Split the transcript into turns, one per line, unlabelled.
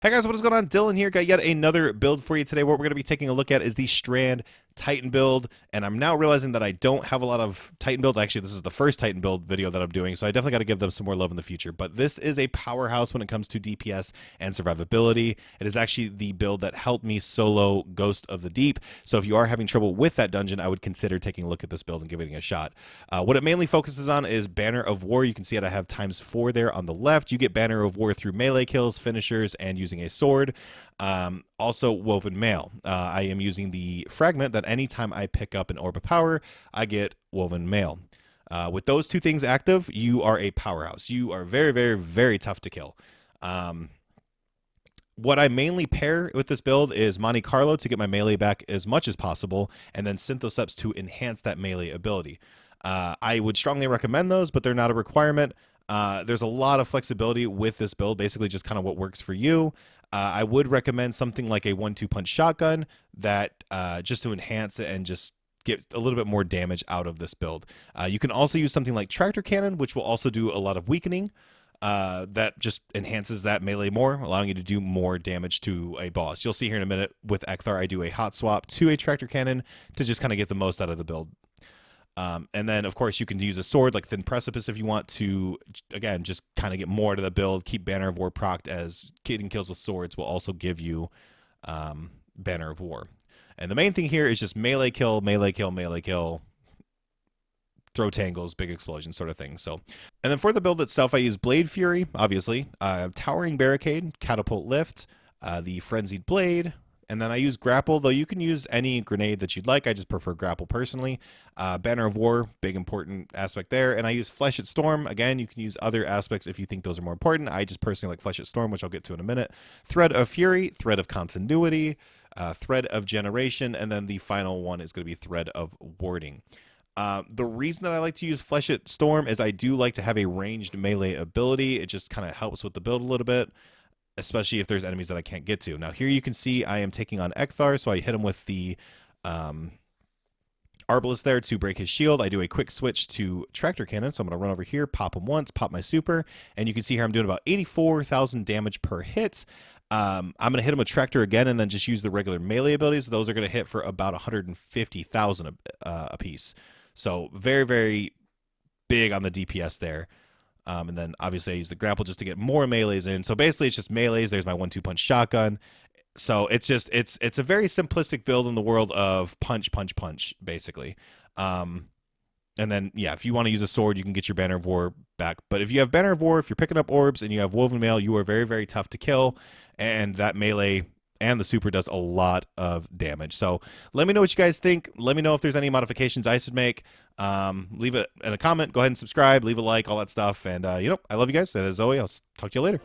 Hey guys, what is going on? Dylan here. Got yet another build for you today. What we're going to be taking a look at is the Strand Titan build, and I'm now realizing that I don't have a lot of Titan builds. Actually, this is the first Titan build video that I'm doing, so I definitely got to give them some more love in the future. But this is a powerhouse when it comes to DPS and survivability. It is actually the build that helped me solo Ghost of the Deep, so if you are having trouble with that dungeon, I would consider taking a look at this build and giving it a shot. What it mainly focuses on is Banner of War. You can see it, I have ×4 there on the left. You get Banner of War through melee kills, finishers, and using a sword. Also Woven Mail. I am using the fragment that anytime I pick up an Orb of Power, I get Woven Mail. With those two things active, you are a powerhouse. You are very, very, very tough to kill. What I mainly pair with this build is Monte Carlo to get my melee back as much as possible, and then Synthoceps to enhance that melee ability. I would strongly recommend those, but they're not a requirement. There's a lot of flexibility with this build, basically just kind of what works for you. I would recommend something like a 1-2 punch shotgun that just to enhance it and just get a little bit more damage out of this build. You can also use something like tractor cannon, which will also do a lot of weakening. That just enhances that melee more, allowing you to do more damage to a boss. You'll see here in a minute with Ekthar, I do a hot swap to a tractor cannon to just kind of get the most out of the build. And then, of course, you can use a sword like Thin Precipice if you want to, again, just kind of get more to the build. Keep Banner of War procced, as getting kills with swords will also give you Banner of War. And the main thing here is just melee kill, melee kill, melee kill, throw tangles, big explosion sort of thing. So, and then for the build itself, I use Blade Fury, obviously, Towering Barricade, Catapult Lift, the Frenzied Blade, and then I use Grapple, though you can use any grenade that you'd like. I just prefer Grapple personally. Banner of War, big important aspect there. And I use Flesh at Storm. Again, you can use other aspects if you think those are more important. I just personally like Flesh at Storm, which I'll get to in a minute. Thread of Fury, Thread of Continuity, Thread of Generation, and then the final one is going to be Thread of Warding. The reason that I like to use Flesh at Storm is I do like to have a ranged melee ability. It just kind of helps with the build a little bit, especially if there's enemies that I can't get to. Now here you can see I am taking on Ekthar, so I hit him with the Arbalest there to break his shield. I do a quick switch to Tractor Cannon, so I'm going to run over here, pop him once, pop my super, and you can see here I'm doing about 84,000 damage per hit. I'm going to hit him with Tractor again and then just use the regular melee abilities. Those are going to hit for about 150,000 a piece. So very, very big on the DPS there. And then obviously I use the grapple just to get more melees in. So basically it's just melees. There's my 1-2 punch shotgun. So it's just it's a very simplistic build in the world of punch, punch, punch, basically. And then yeah, if you want to use a sword, you can get your Banner of War back. But if you have Banner of War, if you're picking up orbs and you have Woven Mail, you are very, very tough to kill. And that melee and the super does a lot of damage. So let me know what you guys think. Let me know if there's any modifications I should make. Leave it in a comment. Go ahead and subscribe. Leave a like, all that stuff. And, I love you guys. And as always, I'll talk to you later.